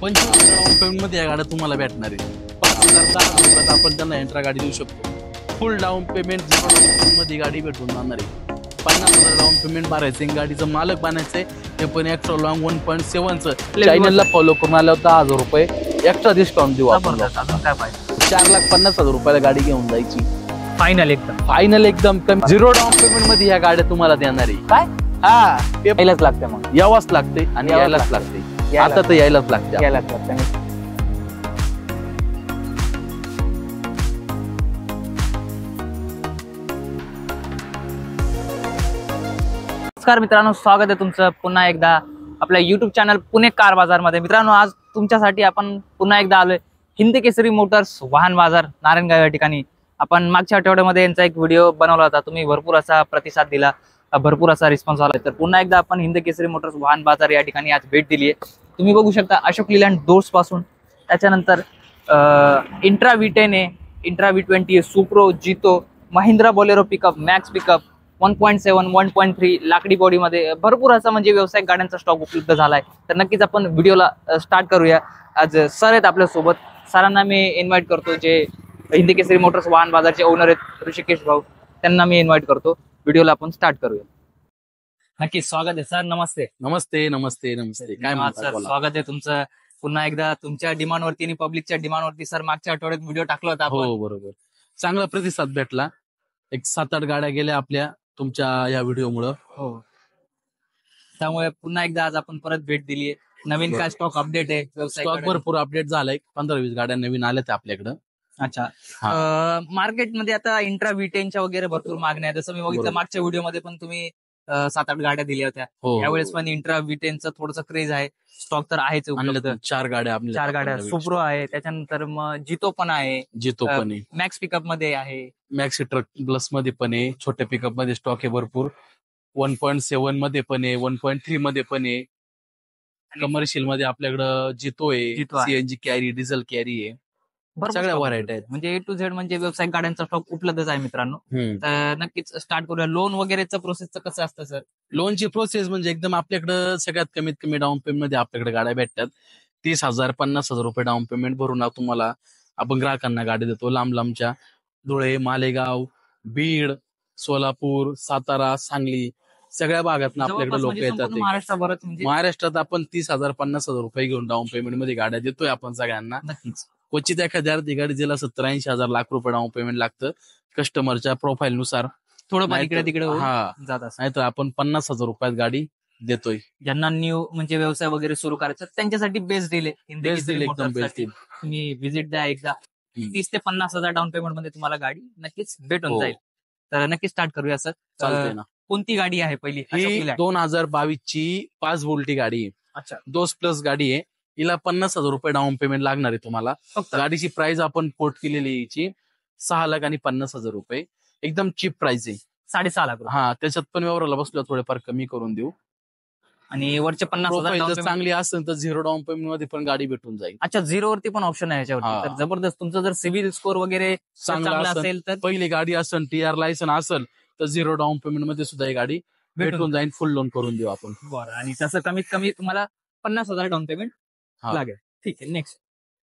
25,000 down payment मध्ये या गाड्या तुम्हाला भेटणार आहे. 5,000 रुपयात आपण त्यांना एंट्रा गाडी देऊ शकतो. फुल डाऊन पेमेंट 0 डाऊन पेमेंट मध्ये गाडी भेटून जाणार आहे. 50,000 डाऊन पेमेंट भरायचं, गाडीचं मालक बनायचंय. ते पण एक्स्ट्रा लॉंग 1.7चं चॅनलला फॉलो करून आल्यावर 10,000 रुपये एक्स्ट्रा डिस्काउंट देऊ आपण. काय पाहिजे 4,50,000 रुपयाला गाडी घेऊन जायची. फायनल एकदम कमी 0 डाऊन पेमेंट मध्ये ह्या गाड्या तुम्हाला देणार आहे. काय हा यायलाच लागते, मग यावंच लागते आणि यायलाच लागते. आता तर यायलाच लागते. नमस्कार मित्रांनो, स्वागत आहे तुमचं पुन्हा एकदा आपल्या युट्यूब चॅनल पुणे कार बाजार मध्ये. मित्रांनो, आज तुमच्यासाठी आपण पुन्हा एकदा आलोय हिंद केसरी मोटर्स वाहन बाजार नारायणगाव या ठिकाणी. आपण मागच्या आठवड्यामध्ये यांचा एक व्हिडिओ बनवला होता, तुम्ही भरपूर असा प्रतिसाद दिला, भरपूर असा रिस्पॉन्स आला. तर पुन्हा एकदा आपण हिंद केसरी मोटर्स वाहन बाजार या ठिकाणी आज भेट दिली आहे. तुम्ही बघू शकता अशोक लीलँड डोर्स पासून, त्याच्यानंतर इंट्रा V10 आहे, इंट्रा V20 आहे, सुप्रो, जितो, Mahindra Bolero pickup, max pickup, 1.7, 1.3 लाकडी बॉडीमध्ये भरपूर असा म्हणजे व्यावसायिक गाड्यांचा स्टॉक उपलब्ध झालाय. तर नक्कीच आपण व्हिडिओला स्टार्ट करूया. आज सर आहेत आपल्या सोबत. सरांना मी इन्व्हाइट करतो, जे हिंद केसरी मोटर्स वाहन बाजारचे ओनर आहेत ऋषिकेश भाऊ, त्यांना मी इन्व्हाइट करतो. व्हिडिओला आपण स्टार्ट करूया. नक्की स्वागत आहे सर. नमस्ते. नमस्ते. काय म्हणतात? स्वागत आहे तुमचं पुन्हा एकदा. तुमच्या डिमांडवरती आणि पब्लिकच्या डिमांडवरती सर मागच्या आठवड्यात व्हिडिओ टाकला होता. हो बरोबर, चांगला प्रतिसाद भेटला. एक 7-8 गाड्या गेल्या आपल्या तुमच्या या व्हिडिओमुळं. हो, त्यामुळे पुन्हा एकदा आज आपण परत भेट दिली. नवीन काय स्टॉक अपडेट आहे? स्टॉक भरपूर अपडेट झालाय. 15-20 गाड्या नवीन आल्यात आपल्याकडं. अच्छा. मार्केटमध्ये आता इंट्रा V10च्या वगैरे भरपूर मागण्या आहे. जसं मी बघितलं मागच्या व्हिडिओमध्ये पण तुम्ही 7-8 गाड्या दिल्या होत्या. यावेळेस पण इंट्रा V10चं थोडंसं क्रेज आहे. स्टॉक तर आहेच. 4 गाड्या सुप्रो आहे, त्याच्यानंतर मग जितो पण आहे, मॅक्स पिकअप मध्ये आहे, मॅक्स ट्रक प्लस मध्ये पण आहे, छोट्या पिकअप मध्ये स्टॉक आहे भरपूर. 1.7 मध्ये पण आहे, 1.3 मध्ये पण आहे. कमर्शियल मध्ये आपल्याकडं जितो आहे, CNG कॅरी, डिझेल कॅरी आहे. सगळ्या व्हरायटी आहेत. म्हणजे A to Z म्हणजे व्यावसायिक गाड्यांचा स्टॉक उपलब्धच आहे मित्रांनो. तर नक्कीच स्टार्ट करूया. लोन वगैरेचं प्रोसेसचं कसं असतं सर? लोनची प्रोसेस म्हणजे एकदम आपल्याकडं सगळ्यात कमीत कमी डाऊन पेमेंट मध्ये आपल्याकडे गाड्या भेटतात. 30,000 50,000 रुपये डाऊन पेमेंट भरून तुम्हाला आपण ग्राहकांना गाडी देतो. लांबच्या धुळे, मालेगाव, बीड, सोलापूर, सातारा, सांगली सगळ्या भागात आपल्याकडे लोक येतात. महाराष्ट्रात आपण 30,000 50,000 रुपये घेऊन डाऊन पेमेंट मध्ये गाड्या देतोय आपण सगळ्यांना. नक्कीच. क्वचित एखाद्या गाडी ज्याला 70-80,000 लाख रुपये डाऊन पेमेंट लागतं कस्टमरच्या प्रोफाईल नुसार. थोडं इकडे तिकडे जात नाही तर आपण 50,000 रुपयात गाडी देतोय. ज्यांना न्यू म्हणजे व्यवसाय वगैरे सुरू करायचा त्यांच्यासाठी बेस्ट डील आहे. एकदम बेस्ट डील. तुम्ही व्हिजिट द्या एकदा. 30 ते 50,000 डाऊन पेमेंट मध्ये तुम्हाला गाडी नक्कीच भेटून जाईल. तर नक्की स्टार्ट करूया सर. चालतंय ना. कोणती गाडी आहे पहिली? 2022 ची 5 वोल्टी गाडी आहे. अच्छा. 2 प्लस गाडी आहे. हिला 50,000 रुपये डाऊन पेमेंट लागणार आहे तुम्हाला. गाडीची प्राइस आपण कोट केलेली आहे 6,50,000 रुपये. एकदम चीप प्राइस आहे. 6.5 लाख. हा, त्याच्यात पण व्यवहाराला बसलो थोडेफार कमी करून देऊ. आणि वरचे 50,000 चांगली असेल तर 0 डाऊन पेमेंट मध्ये पण गाडी भेटून जाईल. अच्छा, 0 वरती पण ऑप्शन आहे याच्यावरती. तर जबरदस्त. तुमचं जर सिव्हिल स्कोर वगैरे चांगला असेल तर, पहिली गाडी असेल, TR लायसन असेल तर 0 डाऊन पेमेंट मध्ये सुद्धा ही गाडी भेटून जाईल. फुल लोन करून देऊ आपण. बरं. आणि तसं कमीत कमी तुम्हाला 50,000 डाऊन पेमेंट लागेल. ठीक आहे. नेक्स्ट.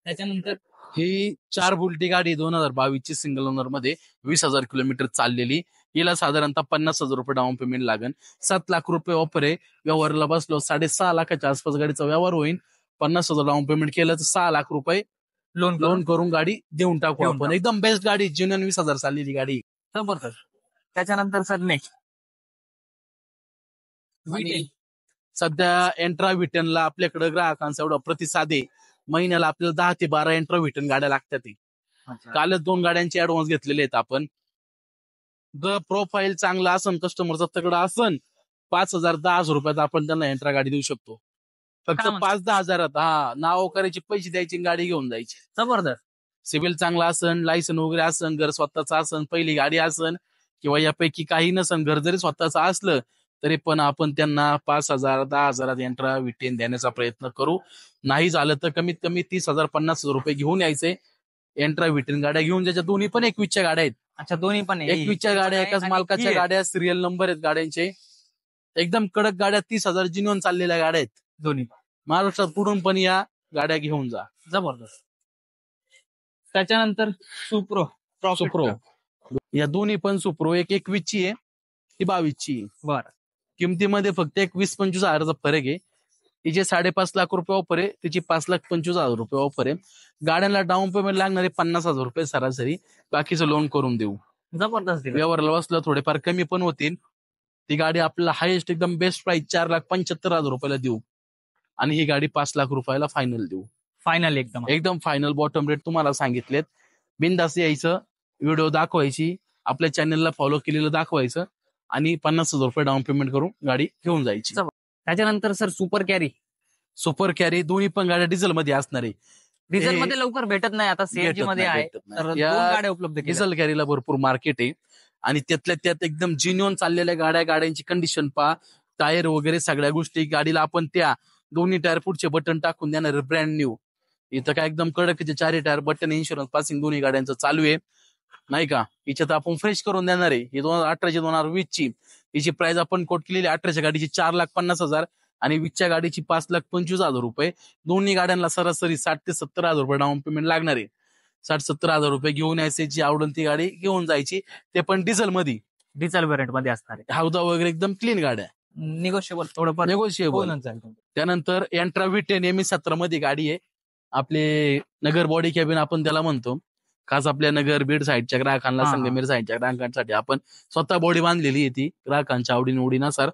त्याच्यानंतर ही 4 वोल्टी गाडी 2022 ची सिंगल ओनर मध्ये 20,000 किलोमीटर चाललेली. हिला साधारणतः 50,000 रुपये डाऊन पेमेंट लागेल. 7 लाख रुपये ऑफर आहे. व्यवहाराला बसलो 6.5 लाखाच्या आसपास गाडीचा व्यवहार होईल. 50,000 डाऊन पेमेंट केलं तर 6 लाख रुपये लोन करून गाडी देऊन टाकू आपण. एकदम बेस्ट गाडी, जेन्युइन 20,000 चाललेली गाडी. जबरदस्त. त्याच्यानंतर सर नेक्स्ट सध्या एंट्रा V10 ला आपल्याकडे ग्राहकांचा एवढा प्रतिसाद आहे. महिन्याला आपल्याला 10 ते 12 एंट्रा V10 गाड्या लागतात. कालच 2 गाड्यांचे ऍडव्हान्स घेतलेले आहेत आपण. जर प्रोफाईल चांगला असन, कस्टमरचा तगडा असन, 5,000 10,000 रुपयात आपण त्यांना एंट्रा गाडी देऊ शकतो. फक्त 5-10 हजारात. नाव करायचे, पैसे द्यायचे, गाडी घेऊन जायची. जबरदस्त. सिव्हिल चांगला असन, लायसन वगैरे असन, घर स्वतःचं असन, पहिली गाडी असन किंवा यापैकी काही नसन, घर जरी स्वतःचं असलं तरी पण आपण त्यांना 5,000 10,000 एंट्रा V10 देण्याचा प्रयत्न करू. नाही झालं तर कमीत कमी 30,000 50,000 रुपये घेऊन यायचे. एंट्रा V10 गाड्या घेऊन, ज्याच्या दोन्ही पण 21च्या गाड्या आहेत. अच्छा, दोन्ही पण 21च्या गाड्या, एकाच मालकाच्या गाड्या, सिरियल नंबर आहेत गाड्यांचे. एकदम कडक गाड्या, 30,000 जिनून चाललेल्या गाड्या आहेत दोन्ही. महाराष्ट्रात कुठून पण या, गाड्या घेऊन जा. जबरदस्त. त्याच्यानंतर सुप्रो सुप्रो, या दोन्ही पण सुप्रो, एक 21 ची आहे, ती 22 ची आहे. बरं. किमतीमध्ये फक्त एक 20-25 हजाराचा फरक आहे. तिचे 5.5 लाख रुपये ऑफर आहे, तिची 5,25,000 रुपये ऑफर आहे. गाड्यांना डाऊन पेमेंट लागणारे 50,000 रुपये सरासरी, बाकीचं लोन करून देऊ. जबरदस्त. व्यवहाराला बसलं थोडेफार कमी पण होतील. ती गाडी आपल्याला हायेस्ट एकदम बेस्ट प्राइस 4,75,000 रुपयाला देऊ आणि ही गाडी 5 लाख रुपयाला फायनल देऊ. फायनल एकदम फायनल बॉटम रेट तुम्हाला सांगितलेत. बिनधास्त यायचं, व्हिडिओ दाखवायची, आपल्या चॅनलला फॉलो केलेलं दाखवायचं आणि 50,000 रुपये डाऊन पेमेंट करून गाडी घेऊन जायची. त्याच्यानंतर सर सुपर कॅरी दोन्ही पण गाड्या डिझेल मध्ये असणार आहे. डिझेल मध्ये लवकर भेटत नाही, आता सीएनजी मध्ये आहे, तर दोन गाड्या उपलब्ध केल्या. डिझेल कॅरीला भरपूर मार्केट आहे आणि त्यातल्या त्यात एकदम जिन्युअन चाललेल्या गाड्यांची कंडिशन पहा, टायर वगैरे सगळ्या गोष्टी गाडीला आपण त्या दोन्ही टायर पुढचे बटन टाकून देणार ब्रँड न्यू. इथं काय एकदम कडक, 4 टायर बटन, इन्शुरन्स पासिंग दोन्ही गाड्यांचं चालू आहे नाही का. हिच्यात आपण फ्रेश करून देणार आहे. ही 2018ची 2020 ची, हिची प्राइस आपण कोट केलेली 18च्या गाडीची 4,50,000 आणि 20च्या गाडीची 5,25,000 रुपये. दोन्ही गाड्यांना सरासरी 60,000 ते 70,000 रुपये डाऊन पेमेंट लागणार आहे. 60,000-70,000 रुपये घेऊन यायची, जी आवडून ती गाडी घेऊन जायची, ते पण डिझेल मध्ये, डिझेल व्हेरियंट मध्ये असणार आहे. हौदा वगैरे एकदम क्लीन गाड्या, निगोशिएबल, थोडंफार निगोशिएबल. त्यानंतर एंट्रा V10 ME17 मध्ये गाडी आहे. आपले नगर बॉडी कॅबिन आपण त्याला म्हणतो. खास आपल्या नगर बीड साईडच्या ग्राहकांना, संगमेर साईडच्या ग्राहकांसाठी आपण स्वतः बॉडी बांधलेली आहे ती ग्राहकांच्या आवडीनुसार.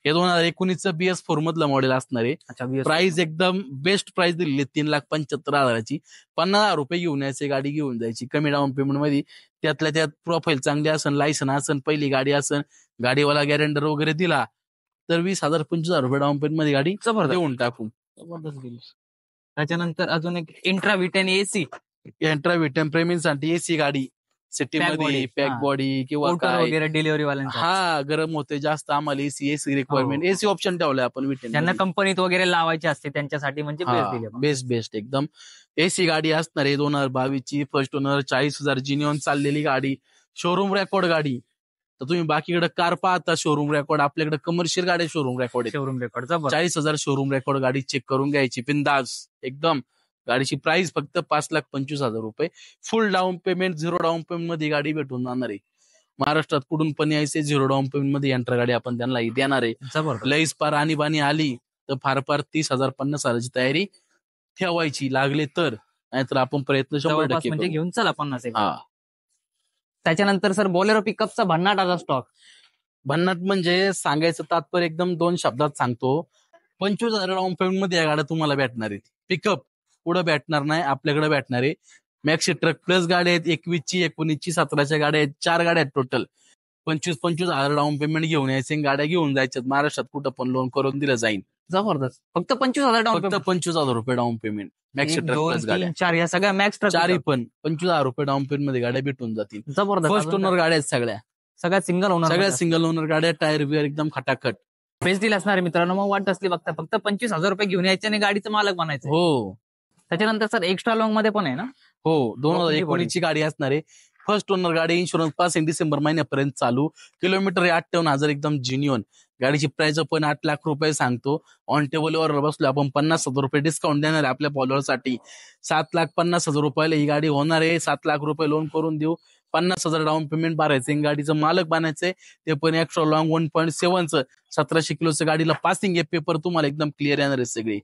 हे 2019चं BS4 मधलं मॉडेल असणार आहे. प्राइस एकदम बेस्ट प्राइस दिलेली आहे 3,75,000ची. 50,000 रुपये घेऊन यायची, गाडी घेऊन जायची कमी डाऊन पेमेंट मध्ये. त्यातल्या त्यात प्रोफाईल चांगली असन, लायसन असन, पहिली गाडी असन, गाडीवाला गॅरेंडर वगैरे दिला तर 20,000-25,000 रुपये डाऊन पेमेंट मध्ये गाडी देऊन टाकू. त्याच्यानंतर अजून एक इंट्रा V10 AC, एंट्रा V10 प्रेमींसाठी एसी गाडी, सिटी मध्ये पॅक बॉडी किंवा काय वगैरे डिलिव्हरी वाल्यांचा, हा गरम होते जास्त, आम्हाला एसी रिक्वायरमेंट, एसी ऑप्शन ठेवलाय आपण V10. ज्यांना कंपनीत वगैरे लावायची असते त्यांच्यासाठी म्हणजे बेस्ट एकदम एसी गाडी असणार आहे. 2022 ची फर्स्ट ओनर, 40,000 जिन्युअन चाललेली गाडी, शोरूम रेकॉर्ड गाडी. तर तुम्ही बाकीकडे कार पाहता शोरूम रेकॉर्ड, आपल्याकडे कमर्शियल गाडी शोरूम रेकॉर्ड 40,000 शोरूम रेकॉर्ड गाडी चेक करून घ्यायची बिंदास एकदम. गाडीची प्राइस फक्त 5,25,000 रुपये. फुल डाऊन पेमेंट, 0 डाऊन पेमेंट मध्ये गाडी भेटून जाणार आहे. महाराष्ट्रात कुठून पण यायचे, 0 डाऊन पेमेंट मध्ये एंट्रा गाडी आपण त्यांना देणार आहे. लईच पार आणीबाणी आली तर फार 30,000-50,000ची तयारी ठेवायची, लागले तर, नाहीतर आपण प्रयत्न 100% म्हणजे घेऊन चला 50. त्याच्यानंतर सर बोलेरो पिकअपचा भन्नाटाचा स्टॉक. भन्नाट म्हणजे सांगायचं तात्पर्य एकदम 2 शब्दात सांगतो. 25,000 डाऊन पेमेंट मध्ये या गाड्या तुम्हाला भेटणार आहेत. पिकअप पुढे भेटणार नाही, आपल्याकडे भेटणार आहे. मॅक्सी ट्रक प्लस गाड्या आहेत, 21 ची, 19 ची, 17च्या गाड्या आहेत, 4 गाड्या आहेत टोटल. 25,000 डाऊन पेमेंट घेऊन यायचे, गाड्या घेऊन जायच्यात. महाराष्ट्रात कुठं पण लोन करून दिलं जाईल. जबरदस्त. फक्त 25,000 फक्त 25,000 रुपये down payment. Maxi truck plus गाड्या 4 या सगळ्या मॅक्स ट्रक 4 पण 25,000 रुपये डाऊन पेमेंट मध्ये गाड्या भेटून जातील. जबरदस्त. फर्स्ट ओनर गाड्या आहेत सगळ्या सिंगल ओनर गाड्या, टायर बिअर एकदम खटाखट. बेस्ट डील असणार आहे मित्रांनो. मग वाट असली बघता, फक्त 25,000 रुपये घेऊन यायचे आणि गाडीचं मालक बनायचं. हो. त्याच्यानंतर सर एक्स्ट्रा लॉंग मध्ये पण आहे ना? हो, 2019 ची गाडी असणार आहे. फर्स्ट ओनर गाडी, इन्शुरन्स पासिंग डिसेंबर महिन्यापर्यंत चालू, किलोमीटर 58,000 एकदम जिन्युअन. गाडीची प्राइस पण 8 लाख रुपये सांगतो. ऑन टेबलवर बसलो आपण 50,000 रुपये डिस्काउंट देणार आहे आपल्या फॉलोअरसाठी. 7,50,000 रुपयाला ही गाडी होणार आहे. 7 लाख रुपये लोन करून देऊ, 50,000 डाऊन पेमेंट भरायचं, गाडीचं मालक बनायचंय. ते पण एक्स्ट्रा लॉंग 1.7चं 1700 किलोचं गाडीला पासिंग आहे, पेपर तुम्हाला एकदम क्लिअर येणार आहे सगळे.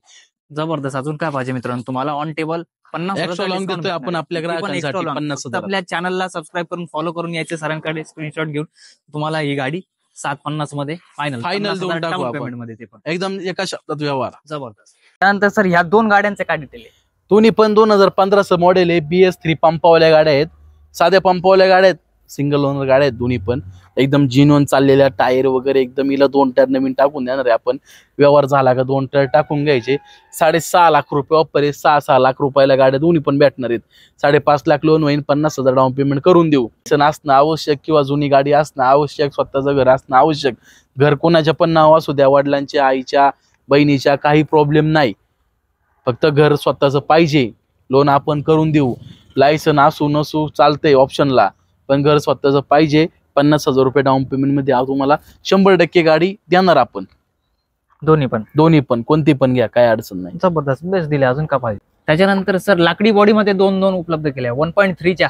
जबरदस्त. अजून काय पाहिजे मित्रांनो तुम्हाला? ऑन टेबल 50,000 लॉंग देतोय आपण आपल्या ग्राहकांसाठी 50,000. आपल्या चॅनलला सबस्क्राईब करून फॉलो करून यायचे, सरांकडे स्क्रीनशॉट घेऊन तुम्हाला ही गाडी 750 मध्ये फायनल देऊन टाकू आपण मध्ये. ते पण एकदम एका शब्दात व्यवहार. जबरदस्त. त्यानंतर सर ह्या 2 गाड्यांचे काय डिटेल आहे? दोन्ही पण 2015चं मॉडेल आहे. BS3 पंपावाल्या गाड्या आहेत, साध्या पंपावाल्या गाड्या आहेत, सिंगल ओनर गाड्या आहेत. दोन्ही पण एकदम जिन्युअन चाललेल्या, टायर वगैरे एकदम. हिला 2 टायर नवीन टाकून देणार आहे आपण. व्यवहार झाला का 2 टायर टाकून घ्यायचे. 6.5 लाख रुपये ऑफर आहे. 6 लाख रुपयाला गाड्या दोन्ही पण भेटणार आहेत. 5.5 लाख लोन होईल, 50,000 डाऊन पेमेंट करून देऊ. असणं आवश्यक किंवा जुनी गाडी असणं आवश्यक, स्वतःचं घर असणं आवश्यक. घर कोणाच्या पण नाव असू द्या, वडिलांच्या, आईच्या, बहिणीच्या, काही प्रॉब्लेम नाही. फक्त घर स्वतःचं पाहिजे, लोन आपण करून देऊ. लायसन असू नसू चालतंय ऑप्शनला, पण घर स्वतःचं पाहिजे. 50,000 रुपये डाऊन पेमेंट मध्ये तुम्हाला 100% गाडी देणार आपण. दोन्ही पण कोणती पण घ्या, काय अडचण नाही. जबरदस्त बेस्ट दिले. अजून का पाहिजे? त्याच्यानंतर सर लाकडी बॉडी मध्ये 2 उपलब्ध केल्या 1.3च्या.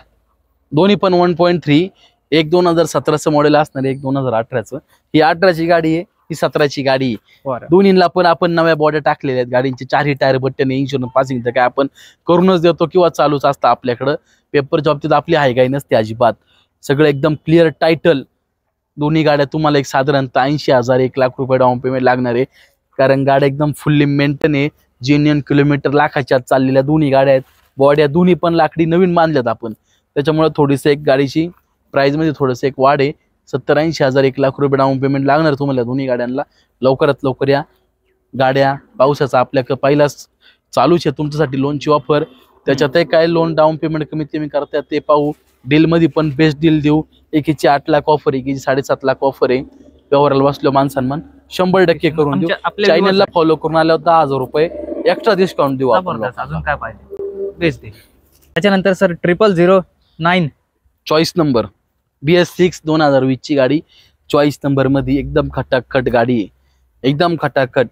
दोन्ही पण 1.3. एक 2017चं मॉडेल असणार आहे, एक 2018चं. ही 18ची गाडी आहे, ही 17ची गाडी आहे. दोन्हीला पण आपण नव्या बॉड्या टाकलेल्या आहेत. गाडींचे 4ही टायर बटन, इन्शुरन्स पासिंग तर काय आपण करूनच देतो किंवा चालूच असतं आपल्याकडं. पेपरच्या बाबतीत आपली हाय काही नसते अजिबात. सगळं एकदम क्लिअर टायटल. दोन्ही गाड्या तुम्हाला एक साधारणतः 80,000 1 लाख रुपये डाऊन पेमेंट लागणार आहे. कारण गाड्या एकदम फुल्ली मेंटेन आहे. जेन्युइन किलोमीटर लाखाच्या आत चाललेल्या दोन्ही गाड्या आहेत. बॉड्या दोन्ही पण लाकडी नवीन बांधल्यात आपण. त्याच्यामुळे थोडीशी एक गाडीची प्राइस मध्ये थोडंसं एक वाढ आहे. 70-80,000 1 लाख रुपये डाऊन पेमेंट लागणार तुम्हाला दोन्ही गाड्यांना. लवकरात लवकर या. गाड्या पावसाचा आपल्याकडे पहिलाच चालूच आहे तुमच्यासाठी लोनची ऑफर. त्याच्यातही काय लोन डाऊन पेमेंट कमीत कमी करतात ते पाहू. डील मध्ये पण बेस्ट डील देऊ. एकीची 8 लाख ऑफर, एकीची 7.5 लाख ऑफर आहे. व्यवहाराला बसलो माणसांमान 100% करून देऊ. चॅनलला फॉलो करून आल्यावर 10,000 रुपये एक्स्ट्रा डिस्काउंट देऊ आपण. अजून काय पाहिजे? Best deal. त्याच्यानंतर सर 0009 चॉईस नंबर BS6 2020 ची गाडी. चॉईस नंबर मध्ये एकदम खटाखट गाडी आहे. एकदम खटाखट.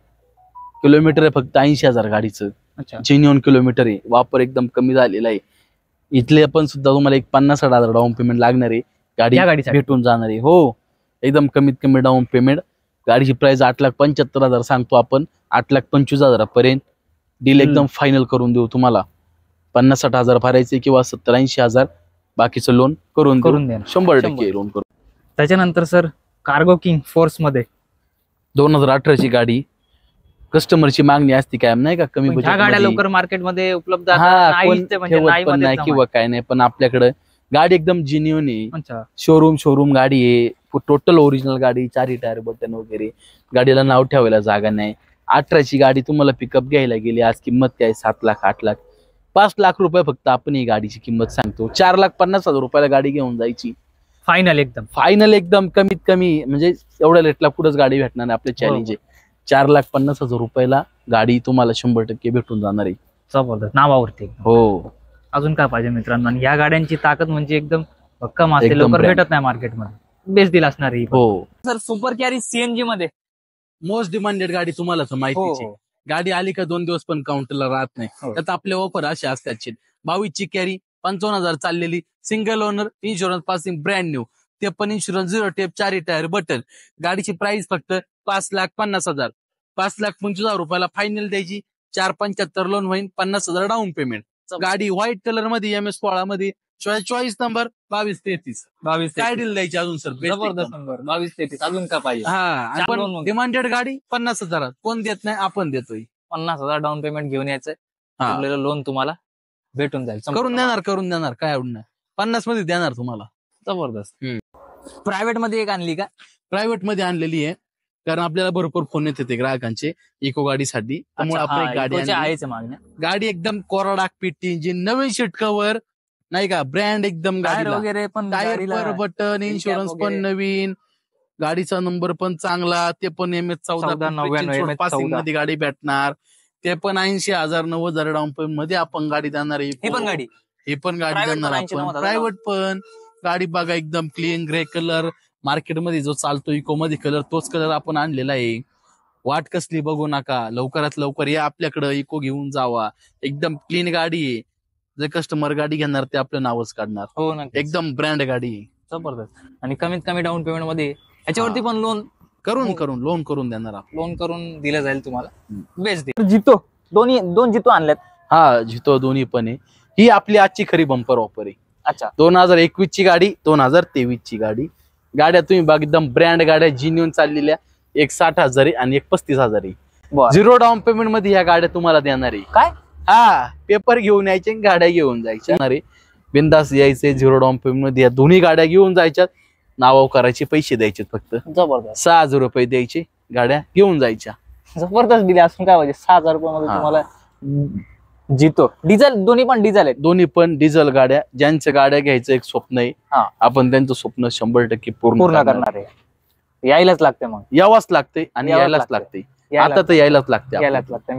किलोमीटर आहे फक्त 80,000 गाडीचं. जेन्युइन किलोमीटर आहे. वापर एकदम कमी झालेला आहे. इथले पण सुद्धा तुम्हाला एक 50,000 डाऊन पेमेंट लागणार आहे. गाडी भेटून जाणार आहे. हो, एकदम कमीत कमी डाऊन पेमेंट. गाडीची प्राइस 8,75,000 सांगतो आपण. 8,25,000 पर्यंत डील एकदम फायनल करून देऊ तुम्हाला. 50-60,000 भरायचे किंवा 70-80,000 बाकीचं लोन करून द्या. 100% लोन करून. त्याच्यानंतर सर कार्गो किंग फोर्स मध्ये 2018ची गाडी. कस्टमरची मागणी असती काय नाही का, कमी ह्या गाड्या लवकर मार्केटमध्ये उपलब्ध नाही किंवा काय नाही, पण आपल्याकडे गाडी एकदम जेन्युइन आहे. शोरूम गाडी आहे. टोटल ओरिजिनल गाडी. 4ही टायर बटन वगैरे. गाडीला नाव ठेवायला जागा नाही. 18ची गाडी तुम्हाला पिकअप घ्यायला गेली. आज किंमत काय 7 लाख 8 लाख 5 लाख रुपये फक्त आपण ही गाडीची किंमत सांगतो. 4,50,000 रुपयाला गाडी घेऊन जायची. फायनल एकदम कमीत कमी. म्हणजे एवढ्या रेटला कुठंच गाडी भेटणार नाही. आपले चॅलेंज आहे. 4,50,000 रुपयाला गाडी तुम्हाला 100% भेटून जाणार आहे. जबरदस्त नावावरती. हो. अजून काय पाहिजे मित्रांनो? आणि या गाड्यांची ताकद म्हणजे एकदम भक्कम असते. लवकर भेटत नाही मार्केटमध्ये. बेस्ट डील असणार आहे. हो सर सुपर कॅरी CNG मध्ये मोस्ट डिमांडेड गाडी तुम्हाला तर माहितीच आहे. गाडी आली का 2 दिवस पण काउंटरला राहत नाही. त्यात आपले ऑफर असे असतात. 22ची कॅरी 55,000 चाललेली. Single owner, insurance passing, brand new. ते पण इन्शुरन्स 0 टेप, 4ही टायर बटन. गाडीची प्राइस फक्त 5,50,000. 5,25,000 रुपयाला फायनल द्यायची. 4,75,000 लोन होईल. 50,000 डाऊन पेमेंट. गाडी व्हाईट कलर मध्ये MS 16 मध्ये. Choice number 2233. काय डील द्यायची अजून सर? जबरदस्त नंबर 2233. अजून का पाहिजे? हा, डिमांडेड गाडी 50,000. कोण देत नाही? आपण देतोय. 50,000 डाऊन पेमेंट घेऊन यायचं. आपल्याला लोन तुम्हाला भेटून जाईल. करून देणार काय अडून नाही. 50 मध्ये देणार तुम्हाला. जबरदस्त. प्रायव्हेट मध्ये एक आणली का? प्रायव्हेट मध्ये आणलेली आहे. कारण आपल्याला भरपूर फोन येते ग्राहकांचे इको गाडीसाठी. त्यामुळे आपण गाडी एकदम कोराडा पिट्टी इंजिन, नवीन सीट कव्हर नाही का, ब्रँड एकदम गाडी वगैरे पण, टायर बटन, इन्शुरन्स पण नवीन. गाडीचा नंबर पण चांगला. ते पण MS 14 पासिंग मध्ये गाडी भेटणार. ते पण 80,000 90,000 डाऊन पेमेंट मध्ये आपण गाडी देणार आहे. हे पण गाडी देणार आपण. प्रायव्हेट पण गाडी बघा एकदम क्लीन ग्रे कलर. मार्केटमध्ये जो चालतो इको मध्ये कलर, तोच कलर आपण आणलेला आहे. वाट कसली बघू नका. लवकरात लवकर या आपल्याकडे. इको घेऊन जावा. एकदम क्लीन गाडी आहे. जे कस्टमर गाडी घेणार ते आपलं नावच काढणार. हो, एकदम ब्रँड गाडी आहे. जबरदस्त. आणि कमीत कमी डाऊन पेमेंट मध्ये याच्यावरती पण लोन लोन करून देणार. लोन करून दिलं जाईल तुम्हाला. बेस्ट. जितो दोन जितो आणल्यात. हा, जितो दोन्ही पण आहे. ही आपली आजची खरी बंपर ऑफर आहे. अच्छा. 2021 ची गाडी, 2023 ची गाडी. गाड्या तुम्ही बघ एकदम ब्रँड गाड्या जेन्युइन चाललेल्या. एक 60,000 आहे आणि एक 35,000 आहे. 0 डाऊन पेमेंट मध्ये ह्या गाड्या तुम्हाला देणार आहे. काय? हा, पेपर घेऊन यायचे, गाड्या घेऊन जायच्या. बिंदास यायचे. 0 डाऊन पेमेंट मध्ये या दोन्ही गाड्या घेऊन जायच्यात. नावाव करायचे, पैसे द्यायचे फक्त. जबरदस्त. 6,000 रुपये द्यायचे, गाड्या घेऊन जायच्या. जबरदस्त दिले. असून काय पाहिजे? 6,000 रुपयामध्ये तुम्हाला जितो. डिझेल दोन्ही पण डिझेल आहेत. दोन्ही पण डिझेल गाड्या. ज्यांच्या गाड्या घ्यायचं एक स्वप्न आहे, आपण त्यांचं स्वप्न 100% पूर्ण करणार आहे. यायलाच लागते. मग यावंच लागते आणि यायलाच लागते. आता तर यायलाच लागते.